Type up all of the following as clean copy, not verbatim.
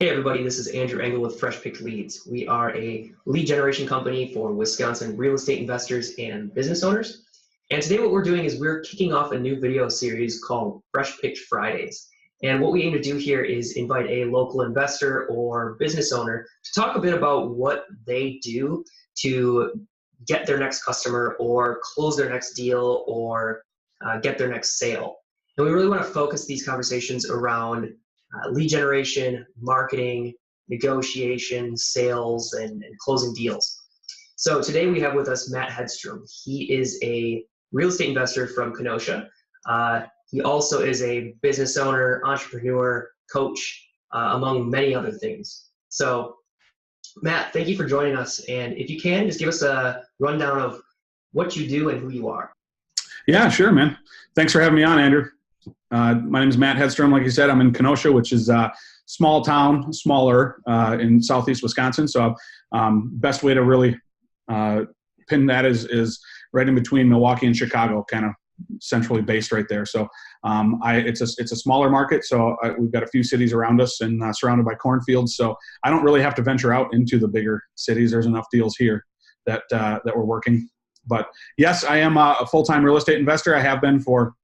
Hey everybody, this is Andrew Engel with Fresh Picked Leads. We are a lead generation company for Wisconsin real estate investors and business owners. And today what we're doing is we're kicking off a new video series called Fresh Picked Fridays. And what we aim to do here is invite a local investor or business owner to talk a bit about what they do to get their next customer or close their next deal or get their next sale. And we really want to focus these conversations around lead generation, marketing, negotiation, sales, and closing deals. So today we have with us Matt Hedstrom. He is a real estate investor from Kenosha. He also is a business owner, entrepreneur, coach, among many other things. So Matt, thank you for joining us. And if you can, just give us a rundown of what you do and who you are. Yeah, sure, man. Thanks for having me on, Andrew. My name is Matt Hedstrom. Like you said, I'm in Kenosha, which is a small town, smaller in southeast Wisconsin. So best way to really pin that is right in between Milwaukee and Chicago, kind of centrally based right there. So it's a smaller market. So we've got a few cities around us and surrounded by cornfields. So I don't really have to venture out into the bigger cities. There's enough deals here that we're working. But yes, I am a full-time real estate investor. I have been for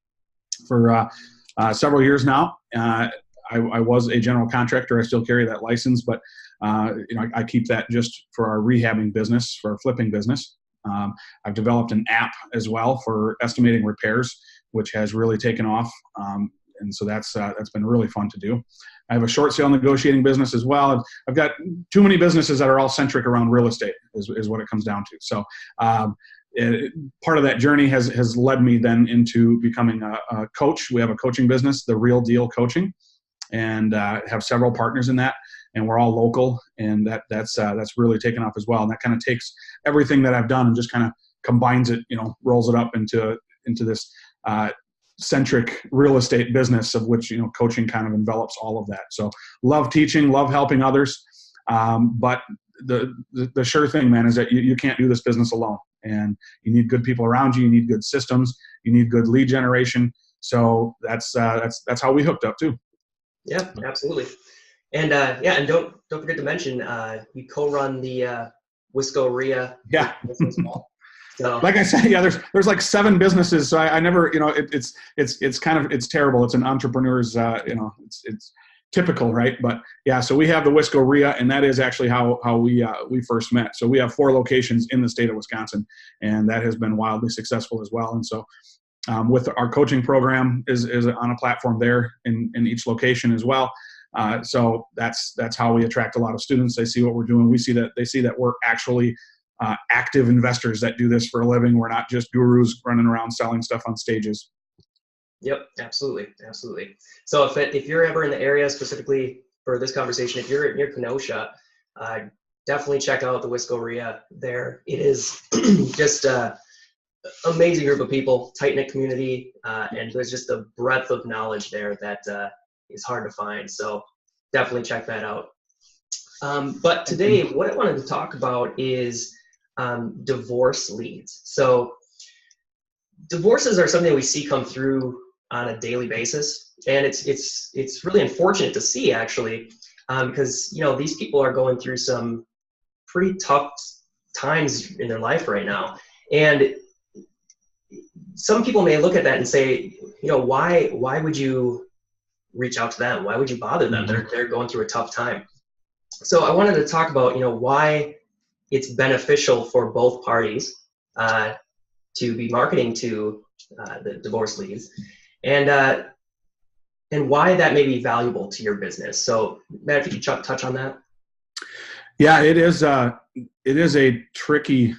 several years now. I was a general contractor. I still carry that license, but I keep that just for our rehabbing business, for our flipping business. I've developed an app as well for estimating repairs, which has really taken off. And so that's been really fun to do. I have a short sale negotiating business as well. I've got too many businesses that are all centric around real estate is what it comes down to. So part of that journey has led me then into becoming a coach. We have a coaching business, The Real Deal Coaching, and have several partners in that, and we're all local, and that's really taken off as well. And that kind of takes everything that I've done and just kind of combines it, rolls it up into this centric real estate business, of which coaching kind of envelops all of that. So love teaching, love helping others, but the sure thing, man, is that you can't do this business alone. And you need good people around you. You need good systems. You need good lead generation. So that's how we hooked up too. Yeah, absolutely. And and don't forget to mention you co-run the Wisco RIA. Yeah. So, like I said, yeah, there's like 7 businesses. So I never, it's terrible. It's an entrepreneur's, it's typical, right? But yeah, so we have the Wisco RIA, and that is actually how we first met. So we have 4 locations in the state of Wisconsin, and that has been wildly successful as well. And so with our coaching program is on a platform there in each location as well. So that's how we attract a lot of students. They see what we're doing. They see that we're actually active investors that do this for a living. We're not just gurus running around selling stuff on stages. Yep, absolutely. So if you're ever in the area, specifically for this conversation, if you're near Kenosha, definitely check out the Wisco RIA there. It is just an amazing group of people, tight-knit community, and there's just a breadth of knowledge there that is hard to find. So definitely check that out. But today, what I wanted to talk about is divorce leads. So divorces are something we see come through on a daily basis, and it's really unfortunate to see, actually, because these people are going through some pretty tough times in their life right now, and some people may look at that and say, why would you reach out to them? Why would you bother them? They're going through a tough time. So I wanted to talk about why it's beneficial for both parties to be marketing to the divorce leads, and why that may be valuable to your business. So Matt, if you could touch on that. Yeah, it is a tricky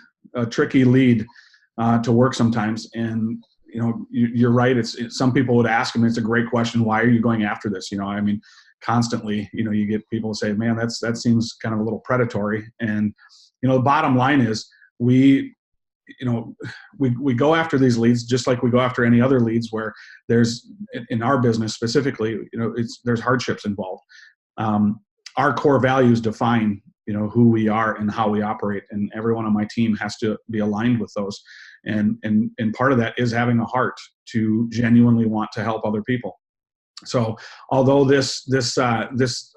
lead to work sometimes. And you're right. It's some people would ask, it's a great question. Why are you going after this? Constantly, you get people say, man, that seems kind of a little predatory. And, the bottom line is we go after these leads just like we go after any other leads, where there's, in our business specifically, there's hardships involved. Our core values define, who we are and how we operate. And everyone on my team has to be aligned with those. And part of that is having a heart to genuinely want to help other people. So although this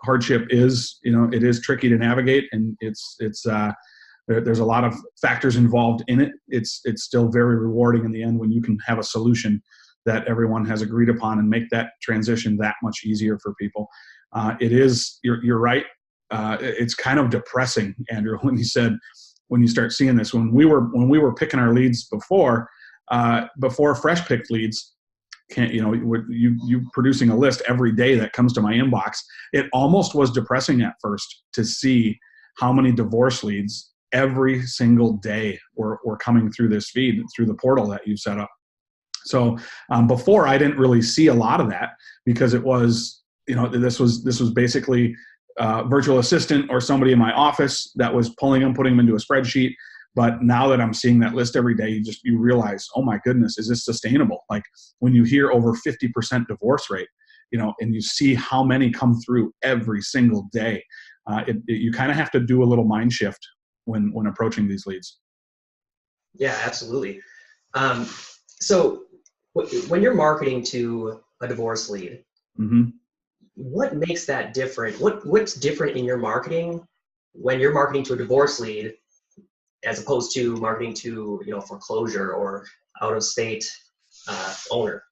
hardship is, it is tricky to navigate, and there's a lot of factors involved in it. It's still very rewarding in the end when you can have a solution that everyone has agreed upon and make that transition that much easier for people. You're right. It's kind of depressing, Andrew, when you start seeing this. When we were picking our leads before fresh picked leads, you producing a list every day that comes to my inbox, it almost was depressing at first to see how many divorce leads every single day were coming through this feed, through the portal that you set up. So before, I didn't really see a lot of that because it was, this was basically virtual assistant or somebody in my office that was pulling them, putting them into a spreadsheet. But now that I'm seeing that list every day, you realize, oh my goodness, is this sustainable? Like when you hear over 50% divorce rate, and you see how many come through every single day, you kind of have to do a little mind shift when approaching these leads. Yeah, absolutely. So when you're marketing to a divorce lead, mm-hmm. What makes that different? What's different in your marketing when you're marketing to a divorce lead as opposed to marketing to, foreclosure or out of state owner?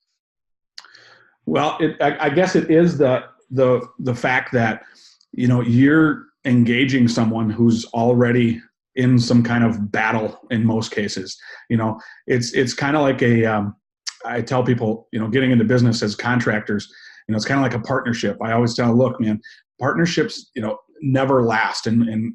Well, I guess it is the fact that, you're engaging someone who's already in some kind of battle in most cases. It's kind of like I tell people, getting into business as contractors, it's kind of like a partnership. I always tell, look, man, partnerships, never last and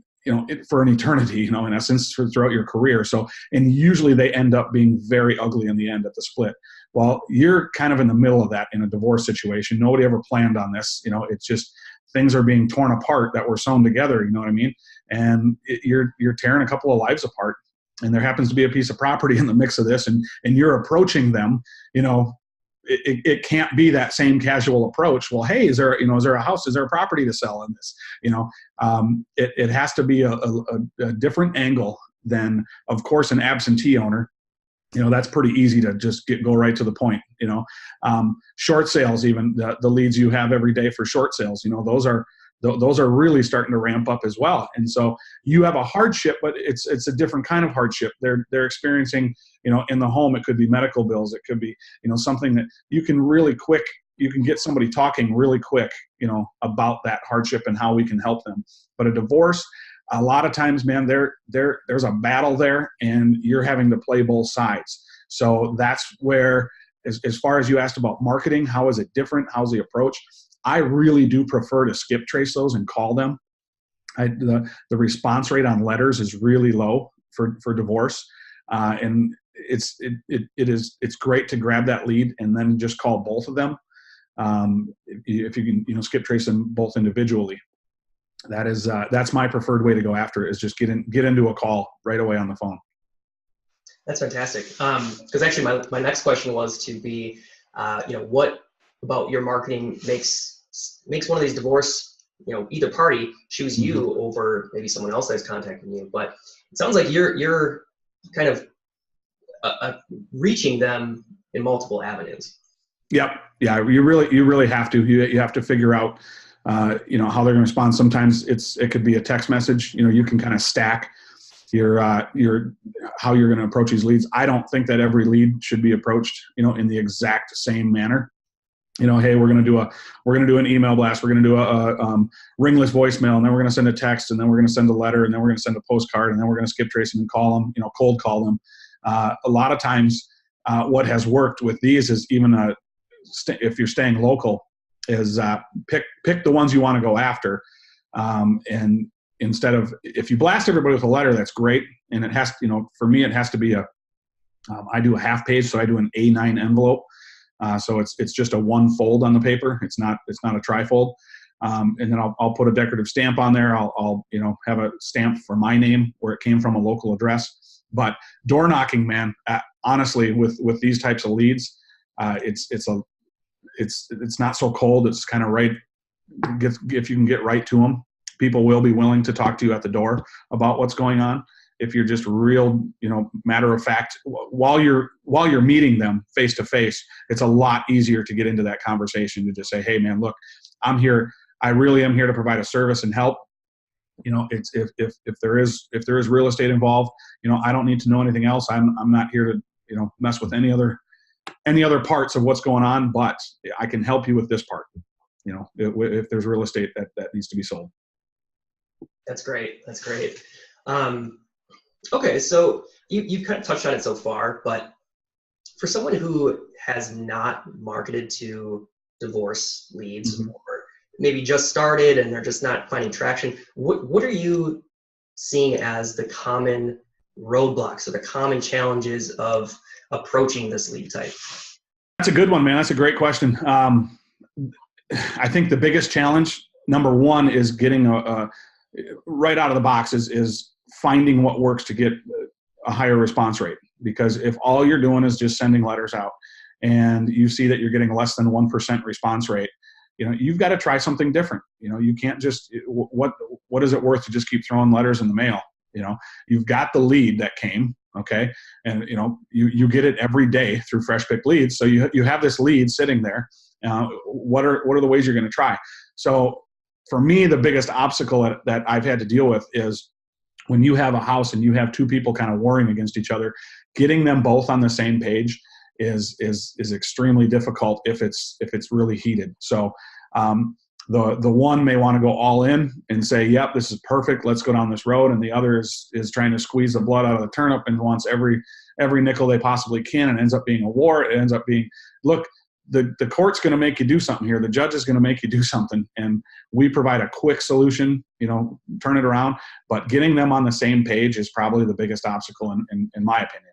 for an eternity, in essence, throughout your career. So, and usually they end up being very ugly in the end at the split. Well, you're kind of in the middle of that in a divorce situation. Nobody ever planned on this. It's just things are being torn apart that were sewn together. You know what I mean? And you're tearing a couple of lives apart. And there happens to be a piece of property in the mix of this, and you're approaching them. It can't be that same casual approach. Well, hey, is there a house? Is there a property to sell in this? It has to be a different angle than, of course, an absentee owner. That's pretty easy to just go right to the point. Short sales, even the leads you have every day for short sales, those are really starting to ramp up as well. And so you have a hardship, but it's a different kind of hardship. They're experiencing, in the home, it could be medical bills. It could be, something that you can get somebody talking really quick, about that hardship and how we can help them. But a divorce, a lot of times, man, there's a battle there and you're having to play both sides. So that's where, as far as you asked about marketing, how is it different? How's the approach? I really do prefer to skip trace those and call them. The response rate on letters is really low for divorce. And it's great to grab that lead and then just call both of them. If you can, skip trace them both individually. That's my preferred way to go after it, is just get into a call right away on the phone. That's fantastic. Because actually my next question was to be, what about your marketing makes one of these divorce, either party choose you over maybe someone else that's contacting you. But it sounds like you're kind of reaching them in multiple avenues. Yep. Yeah. You really have to. You have to figure out, how they're going to respond. Sometimes it could be a text message. You can kind of stack your how you're going to approach these leads. I don't think that every lead should be approached, in the exact same manner. Hey, we're going to do an email blast. We're going to do a ringless voicemail, and then we're going to send a text, and then we're going to send a letter, and then we're going to send a postcard, and then we're going to skip trace them and call them, cold call them. A lot of times, what has worked with these is even if you're staying local, is pick the ones you want to go after, and instead of, if you blast everybody with a letter, that's great, and it has, for me, it has to be I do a half page, so I do an A9 envelope. So it's just a one fold on the paper. It's not a trifold. And then I'll put a decorative stamp on there. I'll have a stamp for my name where it came from, a local address. But door knocking, man, honestly, with these types of leads, it's not so cold. It's kind of right. If you can get right to them, people will be willing to talk to you at the door about what's going on. if you're just real, matter of fact, while you're meeting them face to face, it's a lot easier to get into that conversation to just say, hey man, look, I'm here. I really am here to provide a service and help. It's if there is real estate involved, I don't need to know anything else. I'm not here to, mess with any other parts of what's going on, but I can help you with this part. If there's real estate that needs to be sold. That's great. That's great. Okay, so you've kind of touched on it so far, but for someone who has not marketed to divorce leads, Mm-hmm. or maybe just started and they're just not finding traction, what are you seeing as the common roadblocks or the common challenges of approaching this lead type? That's a good one, man. That's a great question. I think the biggest challenge, number one, is getting right out of the box is finding what works to get a higher response rate. Because if all you're doing is just sending letters out and you see that you're getting less than 1% response rate, you've got to try something different. You can't just, what is it worth to just keep throwing letters in the mail? You've got the lead that came, okay, and you get it every day through fresh pick leads. So you have this lead sitting there. What are the ways you're going to try? So for me, the biggest obstacle that I've had to deal with is when you have a house and you have two people kind of warring against each other, getting them both on the same page is extremely difficult if it's really heated. So the one may want to go all in and say, yep, this is perfect, let's go down this road. And the other is trying to squeeze the blood out of the turnip and wants every nickel they possibly can, and ends up being a war. It ends up being, look, the court's going to make you do something here. The judge is going to make you do something. And we provide a quick solution, turn it around. But getting them on the same page is probably the biggest obstacle in my opinion.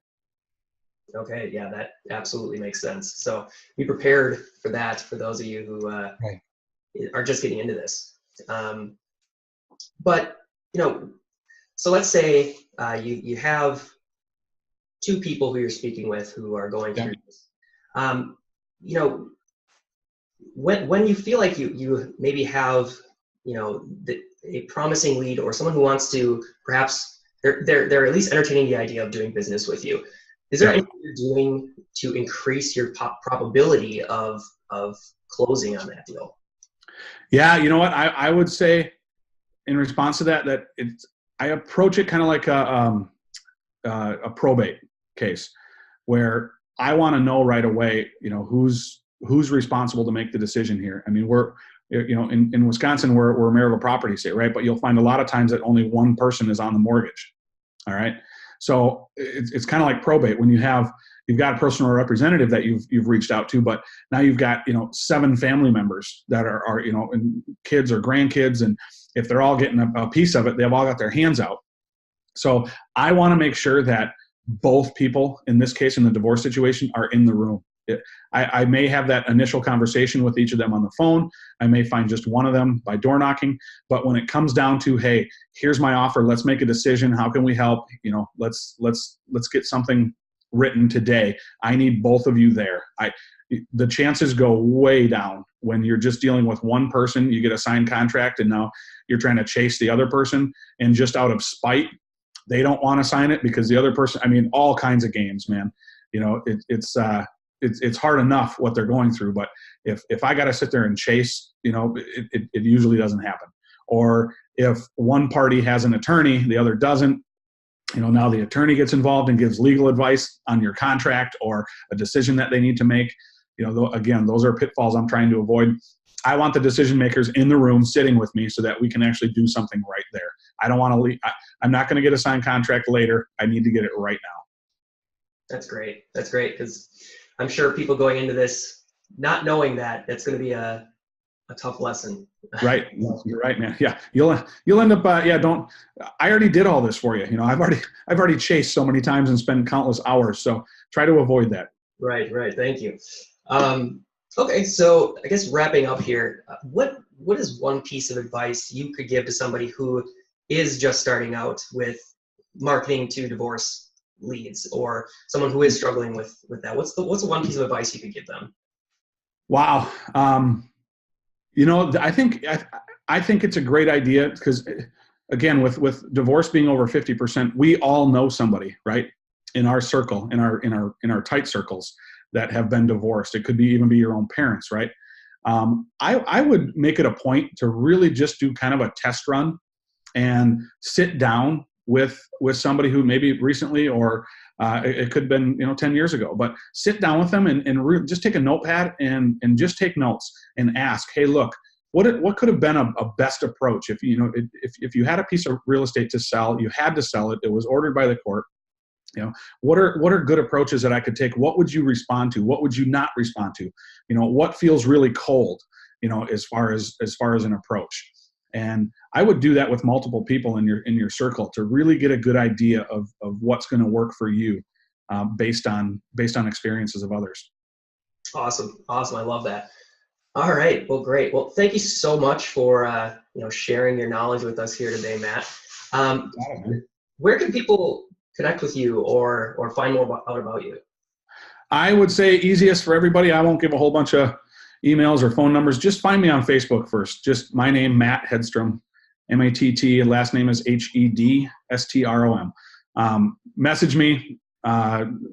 Okay, yeah, that absolutely makes sense. So be prepared for that for those of you who Right. are just getting into this. But, so let's say you have two people who you're speaking with who are going through this. When you feel like you maybe have, a promising lead or someone who wants to, perhaps they're at least entertaining the idea of doing business with you. Is there anything you're doing to increase your probability of closing on that deal? Yeah, you know what? I would say in response to that I approach it kind of like a probate case, where I want to know right away, who's responsible to make the decision here. I mean, we're, in Wisconsin, we're a marital property state, right? But you'll find a lot of times that only one person is on the mortgage. All right. So it's kind of like probate when you've got a personal representative that you've reached out to, but now you've got, 7 family members that are and kids or grandkids. And if they're all getting a piece of it, they've all got their hands out. So I want to make sure that both people, in this case, in the divorce situation, are in the room. I may have that initial conversation with each of them on the phone. I may find just one of them by door knocking. But when it comes down to, hey, here's my offer, let's make a decision. How can we help? Let's get something written today. I need both of you there. The chances go way down when you're just dealing with one person. You get a signed contract and now you're trying to chase the other person, and just out of spite, they don't want to sign it because the other person, all kinds of games, man. It's hard enough what they're going through, but if I got to sit there and chase, it usually doesn't happen. Or if one party has an attorney, the other doesn't, now the attorney gets involved and gives legal advice on your contract or a decision that they need to make. Again, those are pitfalls I'm trying to avoid. I want the decision makers in the room sitting with me so that we can actually do something right there. I don't want to leave. I'm not going to get a signed contract later. I need to get it right now. That's great. That's great, because I'm sure people going into this not knowing that, it's going to be a tough lesson. Right. You're right, man. Yeah. You'll end up, I already did all this for you. I've already chased so many times and spent countless hours. So try to avoid that. Right. Thank you. Okay. So I guess wrapping up here, what is one piece of advice you could give to somebody who is just starting out with marketing to divorce leads, or someone who is struggling with that? What's the one piece of advice you could give them? Wow. I think it's a great idea, because again, with divorce being over 50%, we all know somebody, right, in our circle, in our tight circles, that have been divorced. It could be even be your own parents, right? I would make it a point to really just do kind of a test run and sit down with somebody who maybe recently, or it could have been 10 years ago, but sit down with them and just take a notepad and just take notes and ask, hey, look, what could have been a best approach if you had a piece of real estate to sell, you had to sell it, it was ordered by the court. What are good approaches that I could take? What would you respond to? What would you not respond to? What feels really cold, as far as an approach. And I would do that with multiple people in your circle to really get a good idea of what's going to work for you, based on experiences of others. Awesome. I love that. All right. Well, great. Well, thank you so much for sharing your knowledge with us here today, Matt. Where can people connect with you or find more out about you? I would say easiest for everybody. I won't give a whole bunch of emails or phone numbers. Just find me on Facebook first. Just my name, Matt Hedstrom, M-A-T-T. Last name is Hedstrom. Message me.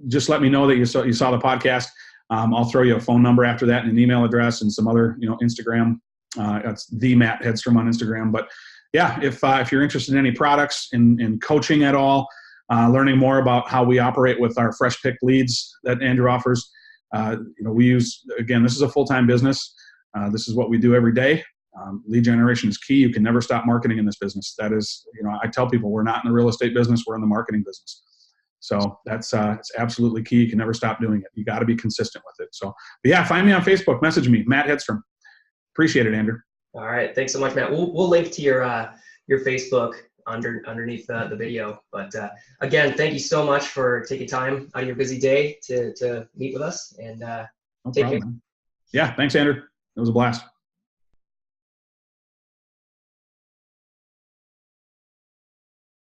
Just let me know that you saw the podcast. I'll throw you a phone number after that and an email address and some other, Instagram. That's the Matt Hedstrom on Instagram. But yeah, if you're interested in any products, in coaching at all, learning more about how we operate with our fresh picked leads that Andrew offers. We use, again, this is a full-time business. This is what we do every day. Lead generation is key. You can never stop marketing in this business. That is, I tell people we're not in the real estate business. We're in the marketing business. So that's it's absolutely key. You can never stop doing it. You got to be consistent with it. So, but yeah, find me on Facebook. Message me, Matt Hedstrom. Appreciate it, Andrew. All right. Thanks so much, Matt. We'll link to your Facebook underneath the video. But again, thank you so much for taking time out of your busy day to meet with us, and No take problem, care. man. Yeah, thanks, Andrew. It was a blast.